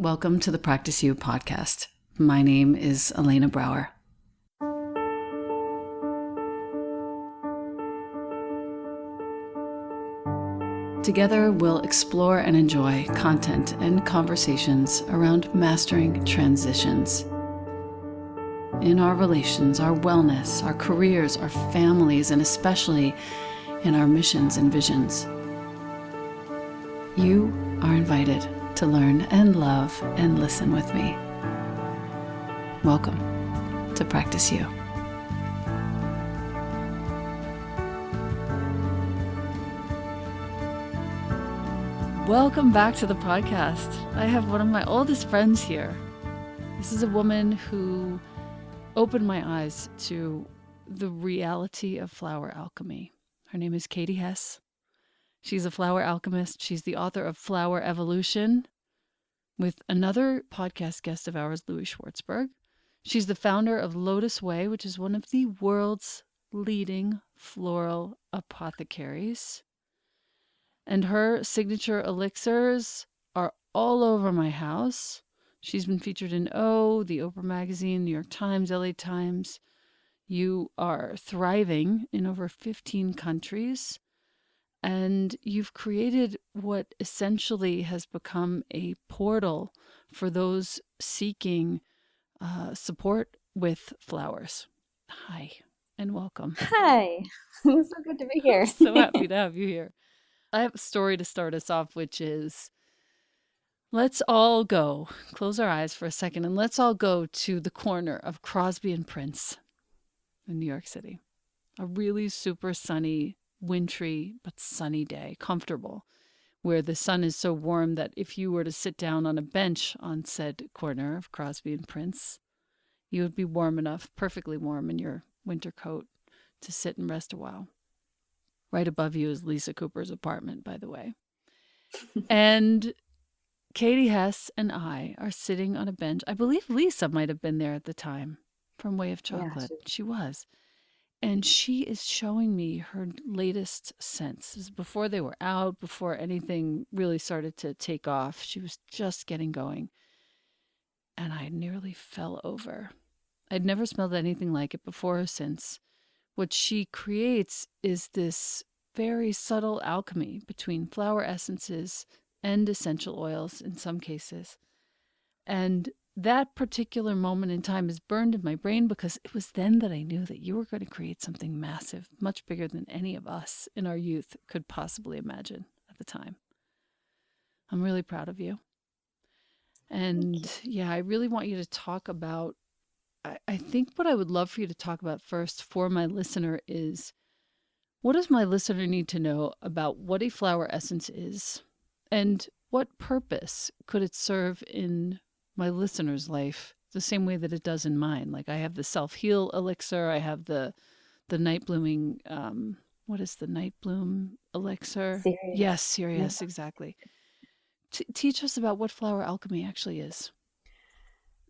Welcome to the Practice You podcast. My name is Elena Brower. Together, we'll explore and enjoy content and conversations around mastering transitions in our relations, our wellness, our careers, our families, and especially in our missions and visions. You are invited to learn and love and listen with me. Welcome to Practice You. Welcome back to the podcast. I have one of my oldest friends here. This is a woman who opened my eyes to the reality of flower alchemy. Her name is Katie Hess. She's a flower alchemist. She's the author of Flowerevolution with another podcast guest of ours, Louis Schwartzberg. She's the founder of LOTUSWEI, which is one of the world's leading floral apothecaries. And her signature elixirs are all over my house. She's been featured in the Oprah Magazine, New York Times, LA Times. You are thriving in over 15 countries. And you've created what essentially has become a portal for those seeking support with flowers. Hi, and welcome. Hi. It's so good to be here. So happy to have you here. I have a story to start us off, which is, let's all go, close our eyes for a second, and let's all go to the corner of Crosby and Prince in New York City. A really super sunny, wintry, but sunny day, comfortable, where the sun is so warm that if you were to sit down on a bench on said corner of Crosby and Prince, you would be warm enough, perfectly warm in your winter coat to sit and rest a while. Right above you is Lisa Cooper's apartment, by the way. And Katie Hess and I are sitting on a bench. I believe Lisa might have been there at the time from Way of Chocolate. Yeah, she was. And she is showing me her latest scents. This is before they were out, before anything really started to take off. She was just getting going. And I nearly fell over. I'd never smelled anything like it before or since. What she creates is this very subtle alchemy between flower essences and essential oils in some cases. And that particular moment in time is burned in my brain because it was then that I knew that you were going to create something massive, much bigger than any of us in our youth could possibly imagine at the time. I'm really proud of you. And yeah, I really want you to talk about, I think what I would love for you to talk about first for my listener is, what does my listener need to know about what a flower essence is and what purpose could it serve in my listener's life the same way that it does in mine? Like I have the self-heal elixir, I have the night blooming, what is the night bloom elixir? Serious. Yes, serious, exactly. Teach us about what flower alchemy actually is.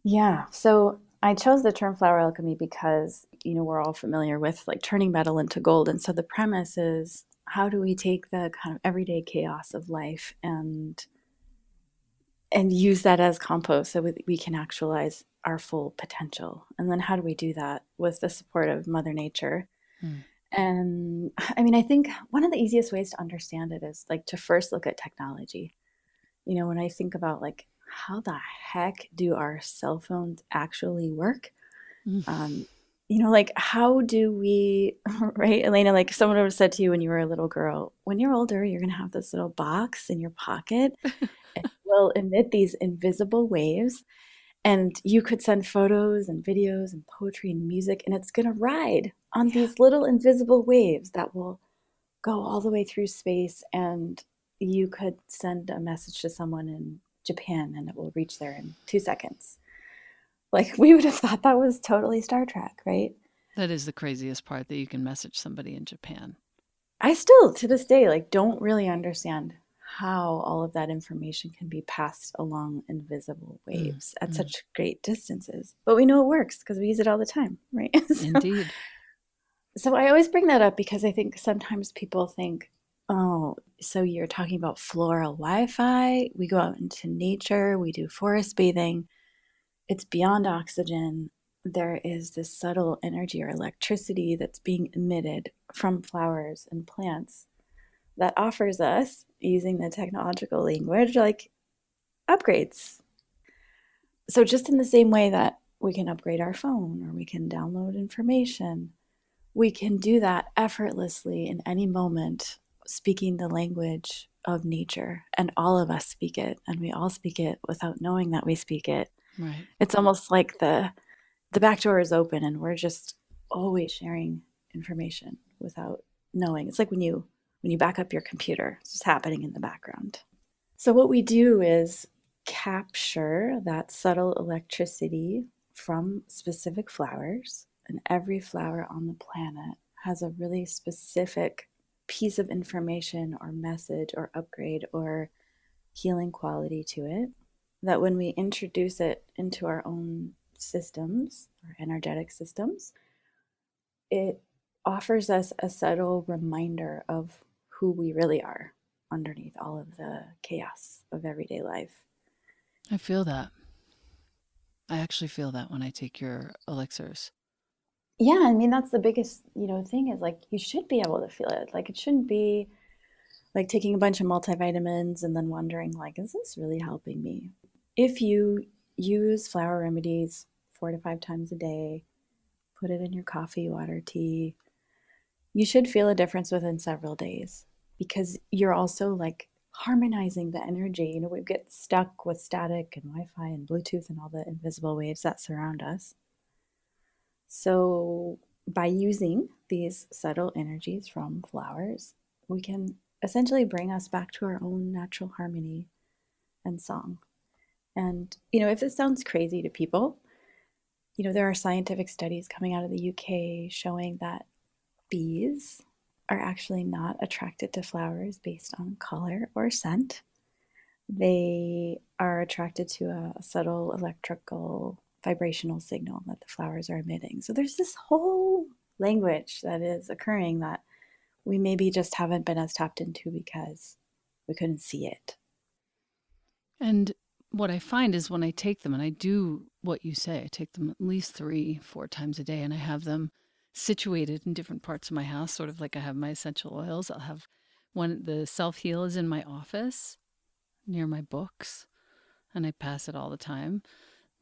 Yeah, so I chose the term flower alchemy because, we're all familiar with like turning metal into gold. And so the premise is, how do we take the kind of everyday chaos of life and use that as compost so we can actualize our full potential? And then how do we do that with the support of Mother Nature? And I think one of the easiest ways to understand it is like to first look at technology. When I think about like, how the heck do our cell phones actually work? Like how do we, right, Elena, like someone would have said to you when you were a little girl, when you're older, you're going to have this little box in your pocket and will emit these invisible waves. And you could send photos and videos and poetry and music, and it's going to ride on these little invisible waves that will go all the way through space. And you could send a message to someone in Japan and it will reach there in 2 seconds. Like we would have thought that was totally Star Trek, right? That is the craziest part, that you can message somebody in Japan. I still, to this day, like don't really understand how all of that information can be passed along invisible waves at such great distances. But we know it works because we use it all the time, right? Indeed. So I always bring that up because I think sometimes people think, Oh, so you're talking about floral Wi-Fi? We go out into nature, we do forest bathing. It's beyond oxygen. There is this subtle energy or electricity that's being emitted from flowers and plants that offers us, using the technological language, like upgrades. So, just in the same way that we can upgrade our phone or we can download information, we can do that effortlessly in any moment, speaking the language of nature. And all of us speak it, and we all speak it without knowing that we speak it. Right. It's almost like the back door is open and we're just always sharing information without knowing. It's like when you back up your computer, it's just happening in the background. So what we do is capture that subtle electricity from specific flowers, and every flower on the planet has a really specific piece of information or message or upgrade or healing quality to it, that when we introduce it into our own systems or energetic systems, it offers us a subtle reminder of who we really are underneath all of the chaos of everyday life. I feel that. I actually feel that when I take your elixirs. Yeah, I mean that's the biggest, thing is like you should be able to feel it. Like it shouldn't be like taking a bunch of multivitamins and then wondering like, is this really helping me? If you use flower remedies 4 to 5 times a day, put it in your coffee, water, tea, you should feel a difference within several days because you're also like harmonizing the energy. We get stuck with static and Wi-Fi and Bluetooth and all the invisible waves that surround us. So, by using these subtle energies from flowers, we can essentially bring us back to our own natural harmony and song. And, if this sounds crazy to people, there are scientific studies coming out of the UK showing that bees are actually not attracted to flowers based on color or scent. They are attracted to a subtle electrical vibrational signal that the flowers are emitting. So there's this whole language that is occurring that we maybe just haven't been as tapped into because we couldn't see it. And what I find is when I take them, and I do what you say, I take them at least 3, 4 times a day, and I have them situated in different parts of my house, sort of like I have my essential oils. I'll have one, the self heal is in my office near my books, and I pass it all the time.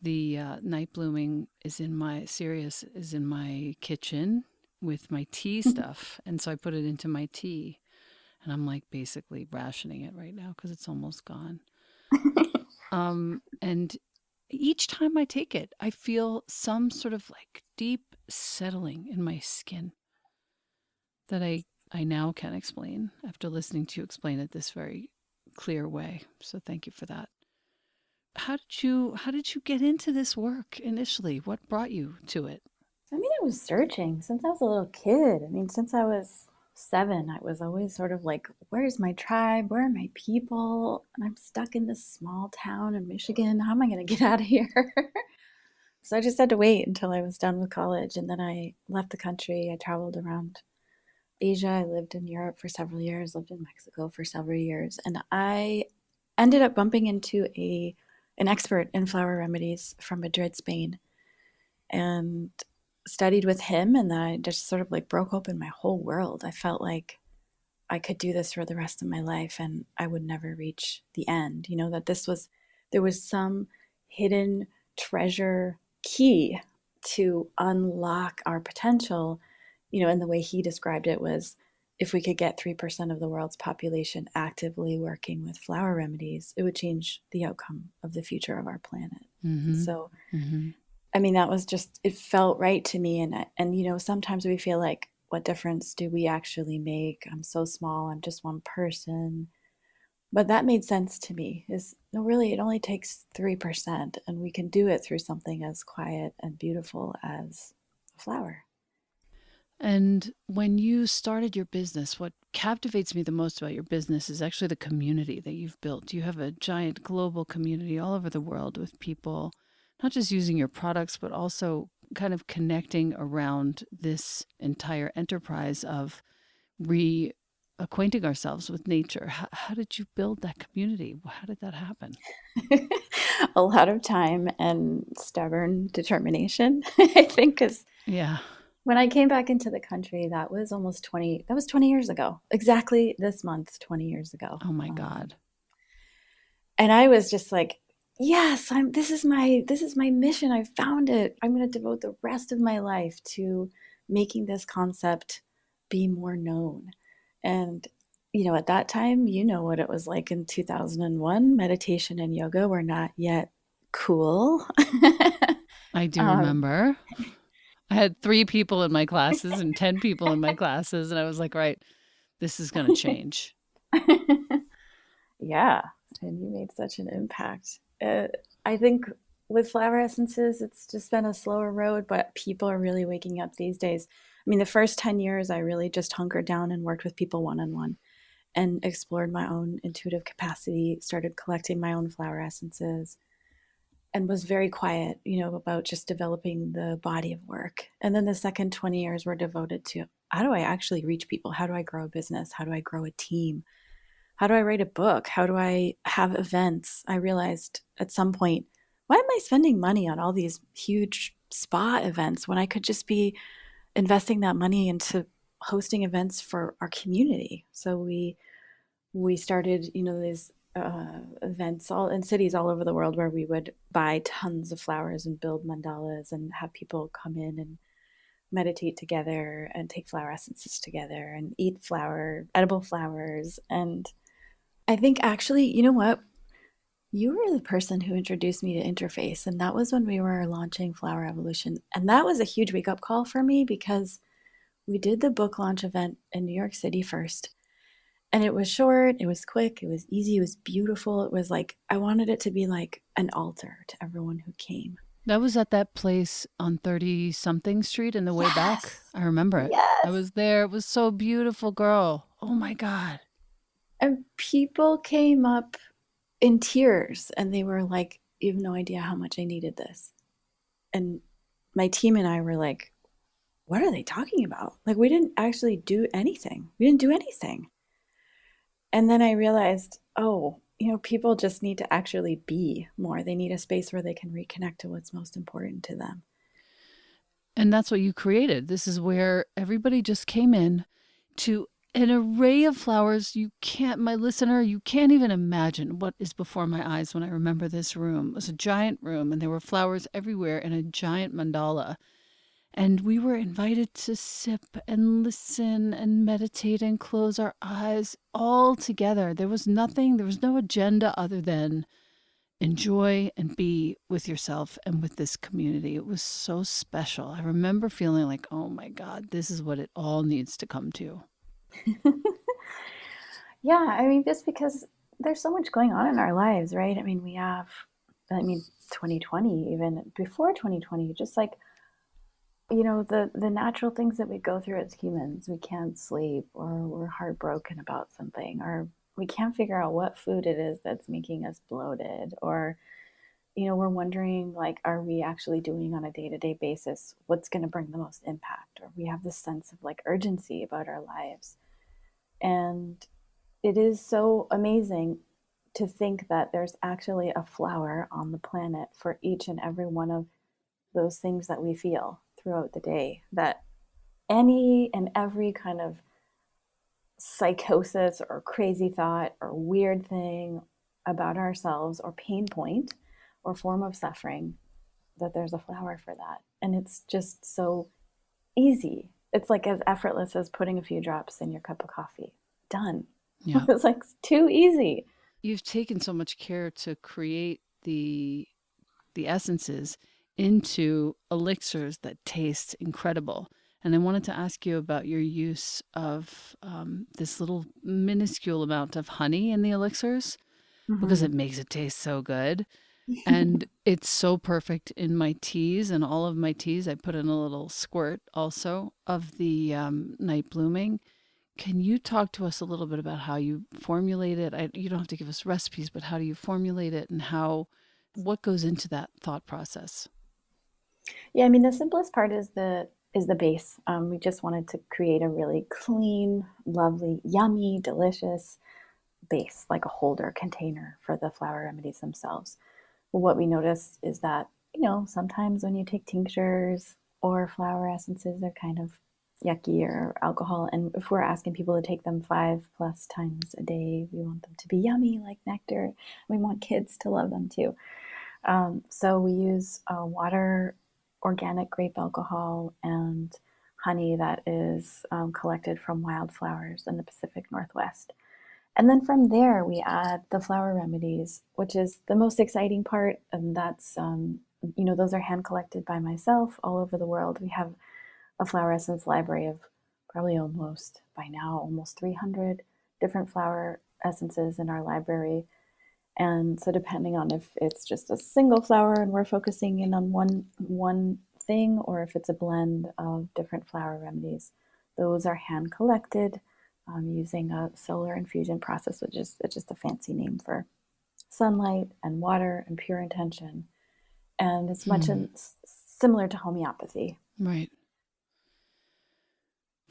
The night blooming is in my Sirius is in my kitchen with my tea stuff, and so I put it into my tea, and I'm like basically rationing it right now because it's almost gone. And each time I take it, I feel some sort of like deep settling in my skin that I now can explain after listening to you explain it this very clear way. So thank you for that. How did you get into this work initially? What brought you to it? I mean, I was searching since I was a little kid. I mean, since I was 7, I was always sort of like, where's my tribe? Where are my people? And I'm stuck in this small town in Michigan. How am I going to get out of here? So I just had to wait until I was done with college. And then I left the country. I traveled around Asia. I lived in Europe for several years, lived in Mexico for several years. And I ended up bumping into an expert in flower remedies from Madrid, Spain, and studied with him. And then I just sort of like broke open my whole world. I felt like I could do this for the rest of my life and I would never reach the end. That there was some hidden treasure key to unlock our potential. And the way he described it was if we could get 3% of the world's population actively working with flower remedies, it would change the outcome of the future of our planet. And Mm-hmm. so, Mm-hmm. I mean, that was just, it felt right to me. And sometimes we feel like, what difference do we actually make? I'm so small. I'm just one person. But that made sense to me is no, really, it only takes 3%, and we can do it through something as quiet and beautiful as a flower. And when you started your business, what captivates me the most about your business is actually the community that you've built. You have a giant global community all over the world with people not just using your products, but also kind of connecting around this entire enterprise of acquainting ourselves with nature. How did you build that community? How did that happen? A lot of time and stubborn determination, I think, because Yeah. when I came back into the country, that was 20 years ago. Exactly this month, 20 years ago. Oh my God. And I was just like, yes, this is my mission. I found it. I'm going to devote the rest of my life to making this concept be more known. And at that time, what it was like in 2001, meditation and yoga were not yet cool. I do um, remember. I had 3 people in my classes and 10 people in my classes. And I was like, right, this is going to change. yeah, and you made such an impact. I think with flower essences, it's just been a slower road, but people are really waking up these days. I mean, the first 10 years, I really just hunkered down and worked with people one on one and explored my own intuitive capacity, started collecting my own flower essences, and was very quiet, about just developing the body of work. And then the second 20 years were devoted to how do I actually reach people? How do I grow a business? How do I grow a team? How do I write a book? How do I have events? I realized at some point, why am I spending money on all these huge spa events when I could just be investing that money into hosting events for our community? So we started, these events all in cities all over the world where we would buy tons of flowers and build mandalas and have people come in and meditate together and take flower essences together and eat edible flowers. And I think actually, you know what? You were the person who introduced me to Interface, and that was when we were launching Flowerevolution. And that was a huge wake up call for me because we did the book launch event in New York City first. And it was short, it was quick, it was easy, it was beautiful. It was like, I wanted it to be like an altar to everyone who came. That was at that place on 30 something street in the way back. Yes. I remember it. I Yes. was there. It was so beautiful, girl. Oh my God. And people came up in tears and they were like, you have no idea how much I needed this. And my team and I were like, what are they talking about? Like, we didn't actually do anything. We didn't do anything. And then I realized, oh, people just need to actually be more. They need a space where they can reconnect to what's most important to them. And that's what you created. This is where everybody just came in to an array of flowers. My listener, you can't even imagine what is before my eyes when I remember this room. It was a giant room and there were flowers everywhere in a giant mandala. And we were invited to sip and listen and meditate and close our eyes all together. There was no agenda other than enjoy and be with yourself and with this community. It was so special. I remember feeling like, oh my God, this is what it all needs to come to. Yeah, I mean, just because there's so much going on in our lives, right? I mean, 2020, even before 2020, just like, the natural things that we go through as humans. We can't sleep, or we're heartbroken about something, or we can't figure out what food it is that's making us bloated, or we're wondering, like, are we actually doing on a day-to-day basis what's going to bring the most impact? Or we have this sense of like urgency about our lives. And it is so amazing to think that there's actually a flower on the planet for each and every one of those things that we feel throughout the day, that any and every kind of psychosis or crazy thought or weird thing about ourselves or pain point or form of suffering, that there's a flower for that. And it's just so easy. It's like as effortless as putting a few drops in your cup of coffee. Done. Yeah. It's like too easy. You've taken so much care to create the essences into elixirs that taste incredible. And I wanted to ask you about your use of this little minuscule amount of honey in the elixirs because Mm-hmm. it makes it taste so good. And it's so perfect in my teas, and all of my teas. I put in a little squirt also of the night blooming. Can you talk to us a little bit about how you formulate it? You don't have to give us recipes, but how do you formulate it, and what goes into that thought process? Yeah, I mean, the simplest part is is the base. We just wanted to create a really clean, lovely, yummy, delicious base, like a holder container for the flower remedies themselves. What we noticed is that, sometimes when you take tinctures or flower essences, they're kind of yucky or alcohol. And if we're asking people to take them 5+ times a day, we want them to be yummy like nectar. We want kids to love them too. So we use water, organic grape alcohol, and honey that is collected from wildflowers in the Pacific Northwest. And then from there, we add the flower remedies, which is the most exciting part. And that's, those are hand collected by myself all over the world. We have a flower essence library of probably almost 300 different flower essences in our library. And so depending on if it's just a single flower and we're focusing in on one thing, or if it's a blend of different flower remedies, those are hand collected using a solar infusion process, which is just a fancy name for sunlight and water and pure intention. And it's much similar to homeopathy. Right.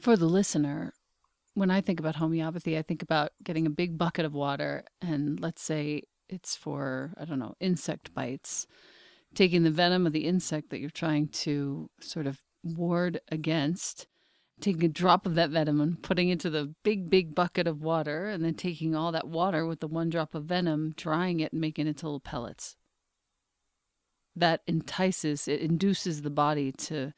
For the listener, when I think about homeopathy, I think about getting a big bucket of water, and let's say it's for, I don't know, insect bites, taking the venom of the insect that you're trying to sort of ward against, taking a drop of that venom and putting it into the big, big bucket of water, and then taking all that water with the one drop of venom, drying it and making it into little pellets. That induces the body to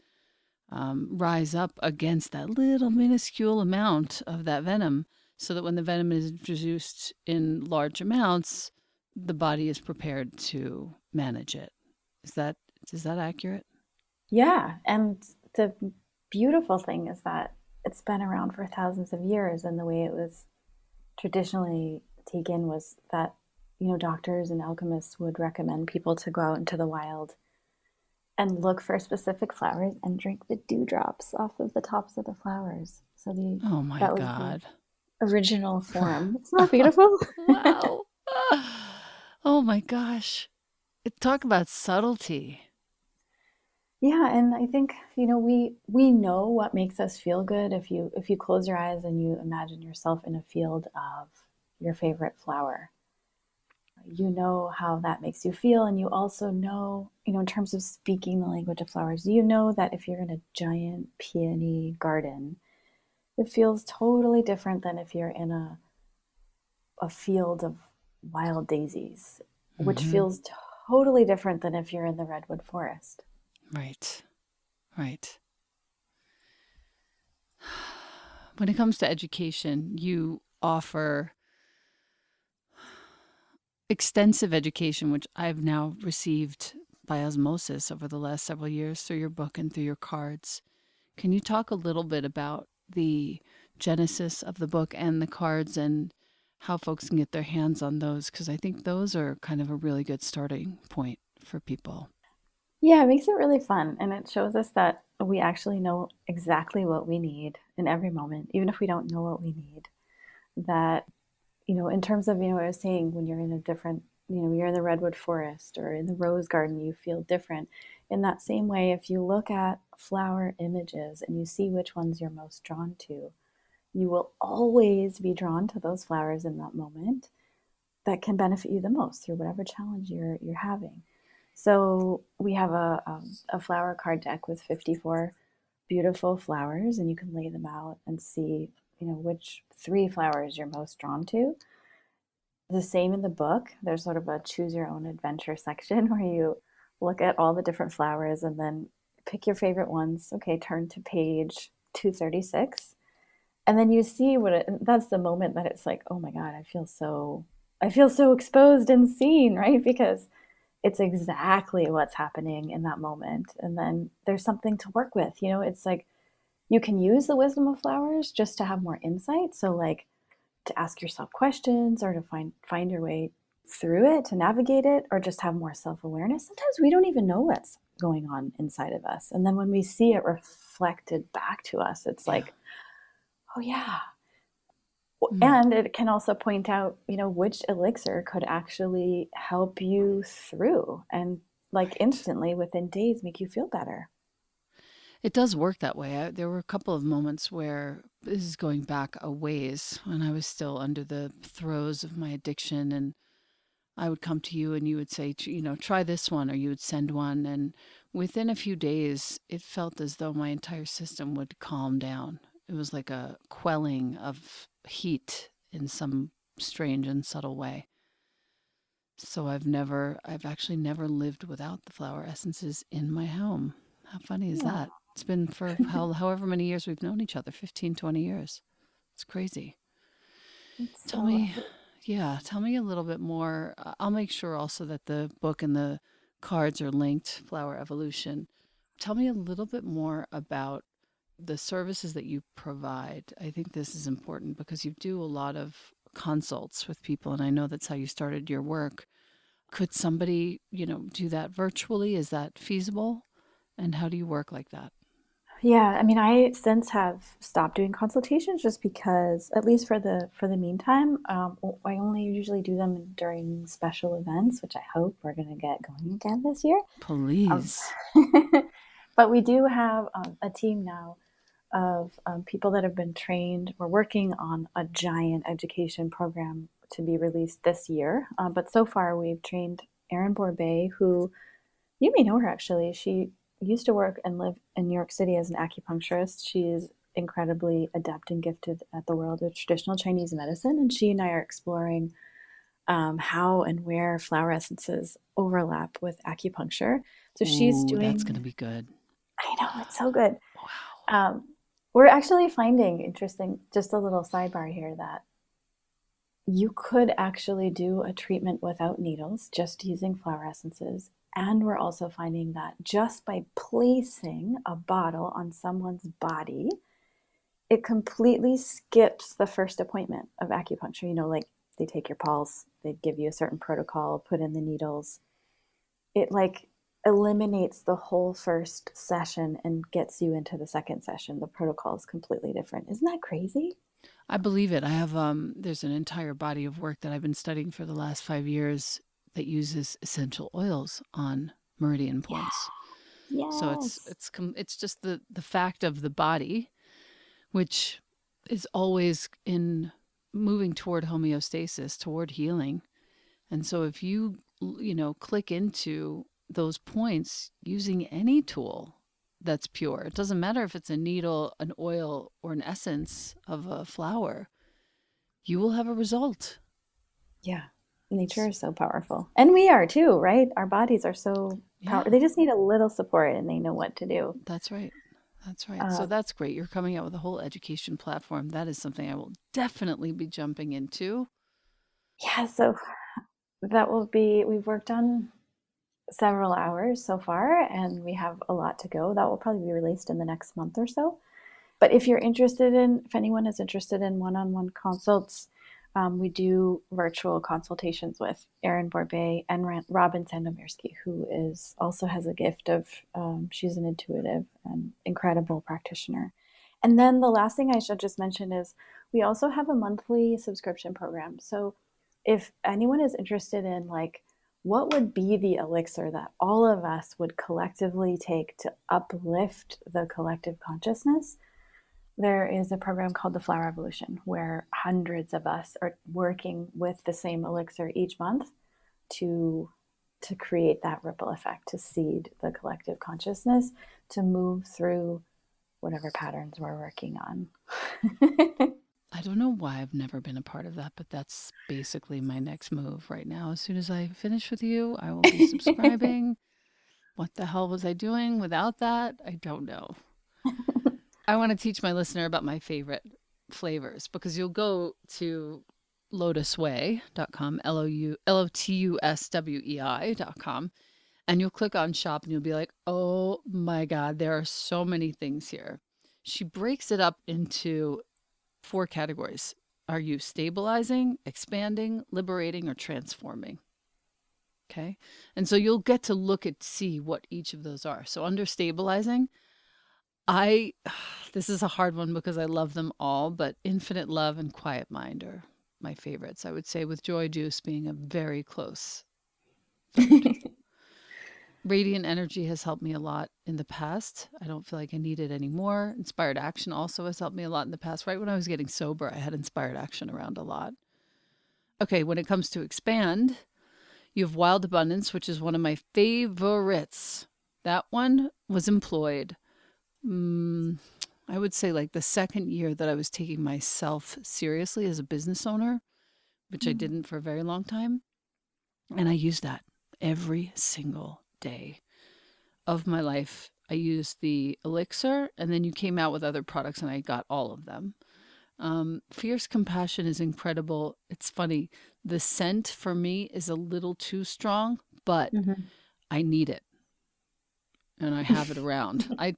rise up against that little minuscule amount of that venom, so that when the venom is introduced in large amounts, the body is prepared to manage it. Is that accurate? Yeah, and the beautiful thing is that it's been around for thousands of years, and the way it was traditionally taken was that, doctors and alchemists would recommend people to go out into the wild and look for specific flowers and drink the dewdrops off of the tops of the flowers. So Oh my that was God. the original form. It's not beautiful. Wow. Oh my gosh. Talk about subtlety. Yeah, and I think, we know what makes us feel good. If you close your eyes and you imagine yourself in a field of your favorite flower, you know how that makes you feel. And you also know, in terms of speaking the language of flowers, you know that if you're in a giant peony garden, it feels totally different than if you're in a field of wild daisies, which feels totally different than if you're in the redwood forest. Right. Right. When it comes to education, you offer extensive education, which I've now received by osmosis over the last several years through your book and through your cards. Can you talk a little bit about the genesis of the book and the cards and how folks can get their hands on those? Because I think those are kind of a really good starting point for people. Yeah, it makes it really fun. And it shows us that we actually know exactly what we need in every moment, even if we don't know what we need. That, in terms of, what I was saying, when you're in a different, you're in the redwood forest or in the rose garden, you feel different. In that same way, if you look at flower images and you see which ones you're most drawn to, you will always be drawn to those flowers in that moment that can benefit you the most through whatever challenge you're having. So we have a flower card deck with 54 beautiful flowers, and you can lay them out and see, which 3 flowers you're most drawn to. The same in the book. There's sort of a choose your own adventure section where you look at all the different flowers and then pick your favorite ones. Okay, turn to page 236. And then you see that's the moment that it's like, oh my God, I feel so exposed and seen, right? Because it's exactly what's happening in that moment. And then there's something to work with. It's like you can use the wisdom of flowers just to have more insight. So like to ask yourself questions or to find your way through it, to navigate it, or just have more self-awareness. Sometimes we don't even know what's going on inside of us. And then when we see it reflected back to us, it's like, oh yeah. And it can also point out, which elixir could actually help you through and like instantly within days make you feel better. It does work that way. There were a couple of moments where, this is going back a ways, when I was still under the throes of my addiction, and I would come to you and you would say, try this one, or you would send one. And within a few days, it felt as though my entire system would calm down. It was like a quelling of heat in some strange and subtle way. So I've actually never lived without the flower essences in my home. How funny is Oh, that? It's been for however many years we've known each other, 15, 20 years. It's crazy. it's Tell so me, yeah, tell me a little bit more. I'll make sure also that the book and the cards are linked, Flowerevolution. Tell me a little bit more about the services that you provide. I think this is important because you do a lot of consults with people, and I know that's how you started your work. Could somebody, do that virtually? Is that feasible? And how do you work like that? Yeah, I mean, I since have stopped doing consultations just because, at least for the meantime, I only usually do them during special events, which I hope we're gonna get going again this year. Um, Please. but we do have a team now of people that have been trained. We're working on a giant education program to be released this year. But so far, we've trained Erin Borbet, who you may know her actually. She used to work and live in New York City as an acupuncturist. She's incredibly adept and gifted at the world of traditional Chinese medicine. And she and I are exploring how and where flower essences overlap with acupuncture. So she's Ooh, that's going to doing, be good. I know, it's so good. Wow. Um, we're actually finding interesting, just a little sidebar here, that you could actually do a treatment without needles, just using flower essences. And we're also finding that just by placing a bottle on someone's body, it completely skips the first appointment of acupuncture. Like they take your pulse, they give you a certain protocol, put in the needles. It like eliminates the whole first session and gets you into the second session. The protocol is completely different. Isn't that crazy? I believe it. I have there's an entire body of work that I've been studying for the last 5 years that uses essential oils on meridian points. So Yes. it's just the fact of the body, which is always in moving toward homeostasis, toward healing. And so if you click into those points using any tool that's pure, it doesn't matter if it's a needle, an oil, or an essence of a flower, you will have a result. Yeah. Nature is so powerful. And we are too, right? Our bodies are so Yeah, powerful. They just need a little support and they know what to do. that's right. That's right. So Uh, that's great. You're coming out with a whole education platform. That is something I will definitely be jumping into. yeah, so that will be, we've worked on several hours so far and we have a lot to go. That will probably be released in the next month or so. But if anyone is interested in one on one consults, we do virtual consultations with Erin Borbet and Robin Sandomierski, who also has a gift of, she's an intuitive and incredible practitioner. And then the last thing I should just mention is we also have a monthly subscription program. So if anyone is interested in like, what would be the elixir that all of us would collectively take to uplift the collective consciousness, there is a program called the Flowerevolution where hundreds of us are working with the same elixir each month to create that ripple effect, to seed the collective consciousness, to move through whatever patterns we're working on. I don't know why I've never been a part of that, but that's basically my next move right now. As soon as I finish with you, I will be subscribing. What the hell was I doing without that? I don't know. I want to teach my listener about my favorite flavors because you'll go to LOTUSWEI.com, LOTUSWEI.com, and you'll click on shop and you'll be like, oh my God, there are so many things here. She breaks it up into 4 categories. Are you stabilizing, expanding, liberating, or transforming? Okay. And so you'll get to see what each of those are. So under stabilizing, I this is a hard one because I love them all, but infinite love and quiet mind are my favorites. I would say with joy juice being a very close third. Radiant energy has helped me a lot in the past. I don't feel like I need it anymore. Inspired action also has helped me a lot in the past. Right when I was getting sober, I had inspired action around a lot. Okay, when it comes to expand, you have wild abundance, which is one of my favorites. That one was employed, I would say, like the second year that I was taking myself seriously as a business owner, which I didn't for a very long time. And I used that every single day of my life. I used the elixir, and then you came out with other products, and I got all of them. Fierce compassion is incredible. It's funny. The scent for me is a little too strong, but I need it. And I have it around. I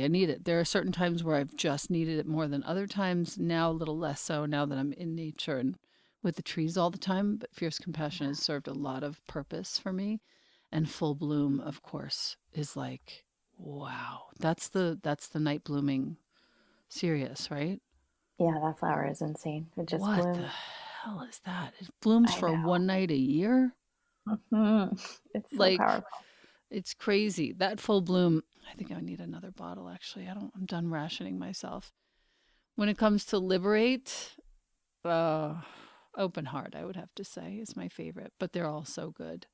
need it. There are certain times where I've just needed it more than other times. Now a little less so now that I'm in nature and with the trees all the time. But fierce compassion has served a lot of purpose for me. And full bloom, of course, is like, wow. That's the night blooming Sirius, right? Yeah, that flower is insane. It just What the blooms. hell is that? It blooms I for know. one night a year? It's so Like, powerful. it's crazy. That full bloom, I think I need another bottle actually. I'm done rationing myself. When it comes to liberate, open heart, I would have to say, is my favorite, but they're all so good.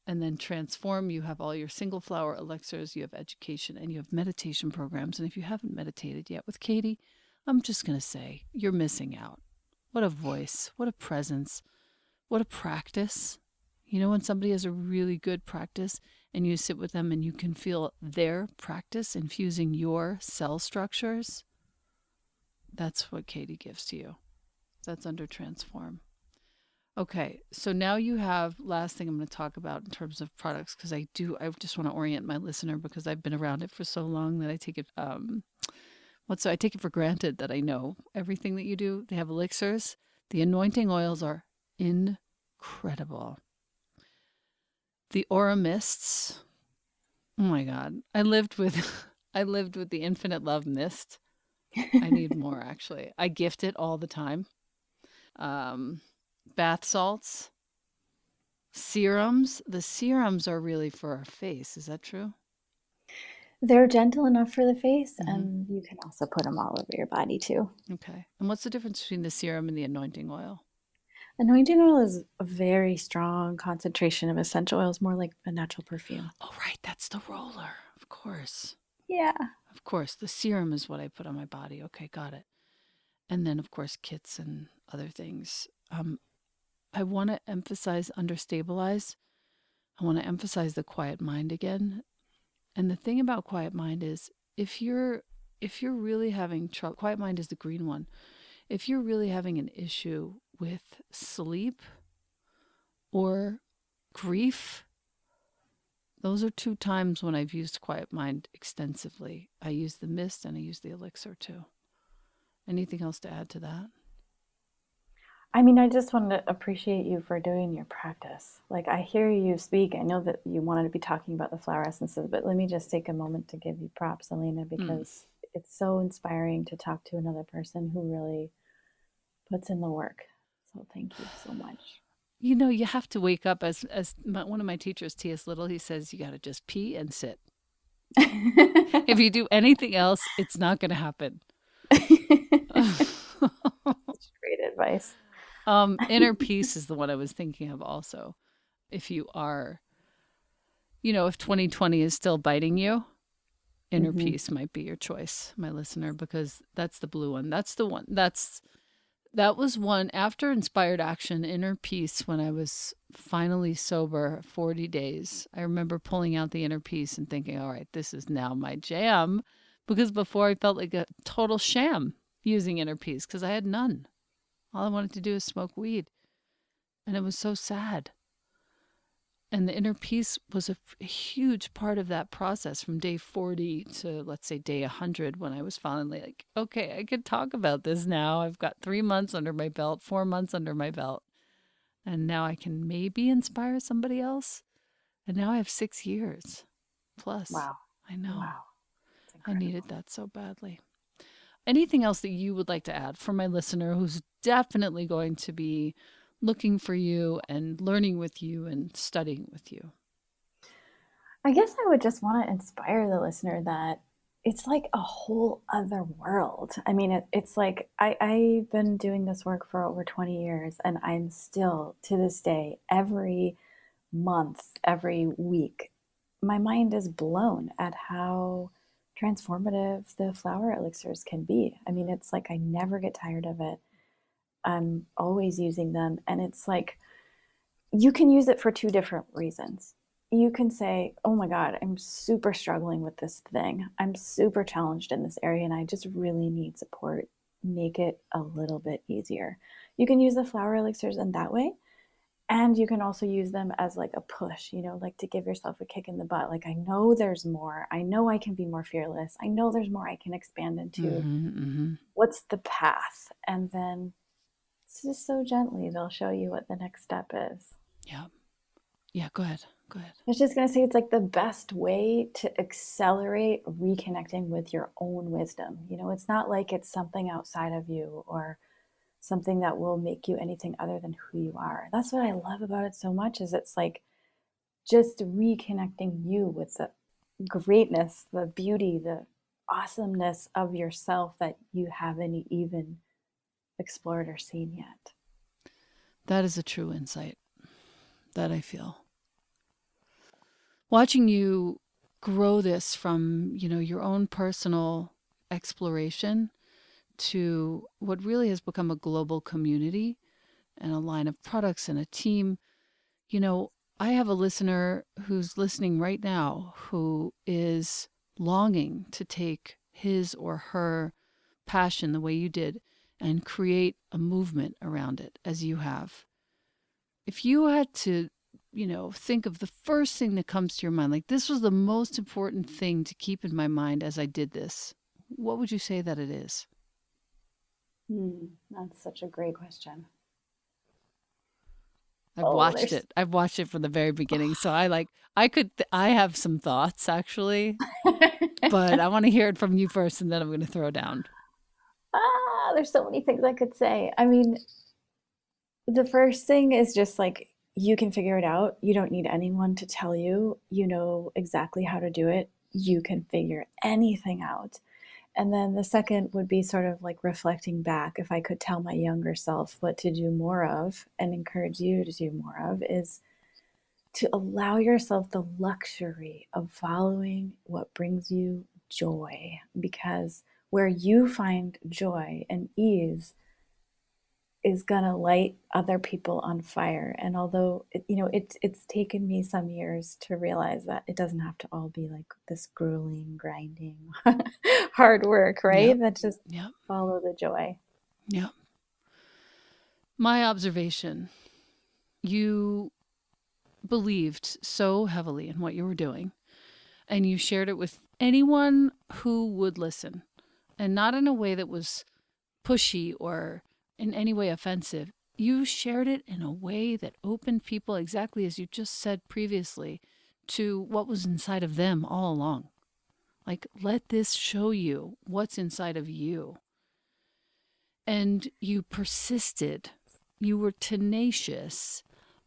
And then transform, you have all your single flower elixirs, you have education, and you have meditation programs. And if you haven't meditated yet with Katie, I'm just going to say you're missing out. What a voice, what a presence, what a practice. You know, when somebody has a really good practice and you sit with them and you can feel their practice infusing your cell structures, that's what Katie gives to you. That's under transform. Okay, so now you have, last thing I'm going to talk about in terms of products, because I just want to orient my listener because I've been around it for so long that I take it, I take it for granted that I know everything that you do. They have elixirs. The anointing oils are incredible. The aura mists. Oh my God. I lived with the infinite love mist. I need more actually. I gift it all the time. Bath salts, serums. The serums are really for our face. Is that true? They're gentle enough for the face, and you can also put them all over your body too. Okay. And what's the difference between the serum and the anointing oil? Anointing oil is a very strong concentration of essential oils, more like a natural perfume. Oh, right. That's the roller. Of course. Yeah. Of course. The serum is what I put on my body. Okay, got it. And then, of course, kits and other things. I want to emphasize understabilize. I want to emphasize the quiet mind again. And the thing about quiet mind is if you're really having trouble, quiet mind is the green one. If you're really having an issue with sleep or grief, those are two times when I've used quiet mind extensively. I use the mist and I use the elixir too. Anything else to add to that? I mean, I just wanted to appreciate you for doing your practice. Like, I hear you speak. I know that you wanted to be talking about the flower essences, but let me just take a moment to give you props, Elena, because it's so inspiring to talk to another person who really puts in the work. So thank you so much. You know, you have to wake up one of my teachers, T.S. Little, he says, you got to just pee and sit. If you do anything else, it's not going to happen. That's great advice. Inner peace is the one I was thinking of also. If you are, if 2020 is still biting you, inner peace might be your choice, my listener, because that's the blue one. That's the one. That was one after inspired action, inner peace, when I was finally sober 40 days. I remember pulling out the inner peace and thinking, all right, this is now my jam. Because before I felt like a total sham using inner peace because I had none. All I wanted to do is smoke weed. And it was so sad. And the inner peace was a huge part of that process from day 40 to, let's say, day 100, when I was finally like, okay, I could talk about this now. I've got 3 months under my belt, 4 months under my belt. And now I can maybe inspire somebody else. And now I have 6 years plus. Wow. I know. Wow. I needed that so badly. Anything else that you would like to add for my listener who's definitely going to be looking for you and learning with you and studying with you? I guess I would just want to inspire the listener that it's like a whole other world. I mean, it's like I've been doing this work for over 20 years, and I'm still, to this day, every month, every week, my mind is blown at how transformative the flower elixirs can be. I mean, it's like I never get tired of it. I'm always using them, and it's like you can use it for two different reasons. You can say, oh my God, I'm super struggling with this thing. I'm super challenged in this area and I just really need support. Make it a little bit easier. You can use the flower elixirs in that way. And you can also use them as like a push, like to give yourself a kick in the butt. Like, I know there's more. I know I can be more fearless. I know there's more I can expand into. What's the path? And then just so gently, they'll show you what the next step is. Yeah. Yeah, go ahead. Go ahead. I was just going to say it's like the best way to accelerate reconnecting with your own wisdom. It's not like it's something outside of you or something that will make you anything other than who you are. That's what I love about it so much is it's like just reconnecting you with the greatness, the beauty, the awesomeness of yourself that you haven't even explored or seen yet. That is a true insight that I feel. Watching you grow this from, your own personal exploration to what really has become a global community and a line of products and a team. I have a listener who's listening right now who is longing to take his or her passion the way you did and create a movement around it as you have. If you had to, think of the first thing that comes to your mind, like this was the most important thing to keep in my mind as I did this, what would you say that it is? That's such a great question. I've watched it. I've watched it from the very beginning. So I have some thoughts actually, but I want to hear it from you first and then I'm going to throw down. There's so many things I could say. I mean, the first thing is just like, you can figure it out. You don't need anyone to tell you. You know exactly how to do it. You can figure anything out. And then the second would be sort of like reflecting back. If I could tell my younger self what to do more of and encourage you to do more of, is to allow yourself the luxury of following what brings you joy. Because where you find joy and ease is going to light other people on fire. And although it's taken me some years to realize that it doesn't have to all be like this grueling, grinding, hard work, right? Yep. That just Yep. follow the joy. Yep. My observation, you believed so heavily in what you were doing and you shared it with anyone who would listen, and not in a way that was pushy or in any way offensive. You shared it in a way that opened people, exactly as you just said previously, to what was inside of them all along. Like, let this show you what's inside of you. And you persisted. You were tenacious,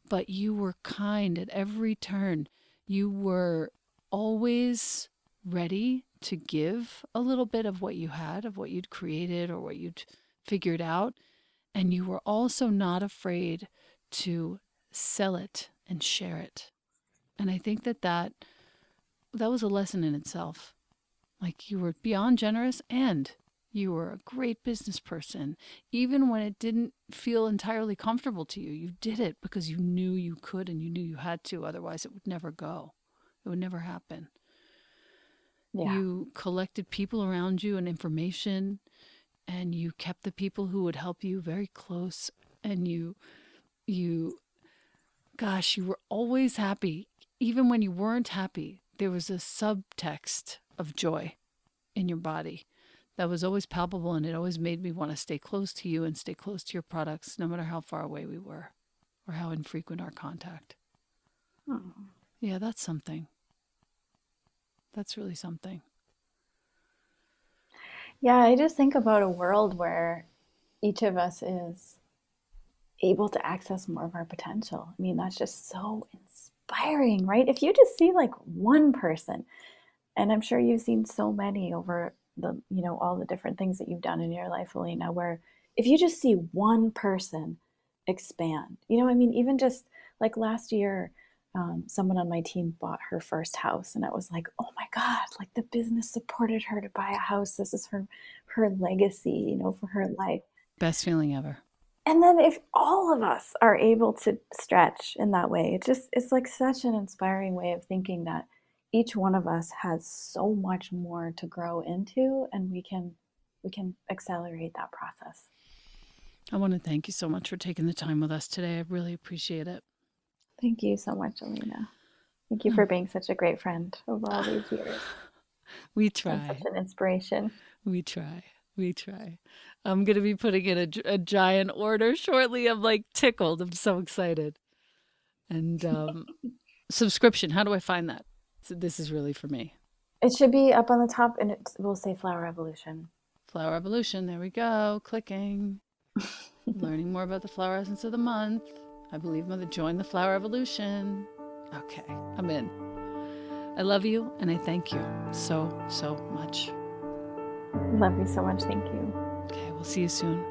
but you were kind at every turn. You were always ready to give a little bit of what you had, of what you'd created or what you'd figured out. And you were also not afraid to sell it and share it. And I think that was a lesson in itself. Like, you were beyond generous and you were a great business person. Even when it didn't feel entirely comfortable to you, you did it because you knew you could and you knew you had to. Otherwise, it would never go. It would never happen. Yeah. You collected people around you and information, and you kept the people who would help you very close. And you were always happy. Even when you weren't happy, there was a subtext of joy in your body that was always palpable, and it always made me want to stay close to you and stay close to your products, no matter how far away we were or how infrequent our contact. Oh. Yeah, that's something. That's really something. Yeah, I just think about a world where each of us is able to access more of our potential. I mean, that's just so inspiring, right? If you just see like one person, and I'm sure you've seen so many over the, all the different things that you've done in your life, Elena, where if you just see one person expand, I mean, even just like last year, someone on my team bought her first house, and I was like, oh my God, like the business supported her to buy a house. This is her legacy, for her life. Best feeling ever. And then if all of us are able to stretch in that way, it's like such an inspiring way of thinking that each one of us has so much more to grow into, and we can accelerate that process. I want to thank you so much for taking the time with us today. I really appreciate it. Thank you so much, Elena. Thank you for being such a great friend over all these years. We try. And such an inspiration. We try. I'm going to be putting in a giant order shortly. I'm like tickled. I'm so excited. And subscription, how do I find that? So this is really for me. It should be up on the top, and it will say Flowerevolution. Flowerevolution, there we go. Clicking. Learning more about the flower essence of the month. I believe Mother joined the Flowerevolution. Okay, I'm in. I love you, and I thank you so, so much. Love you so much. Thank you. Okay, we'll see you soon.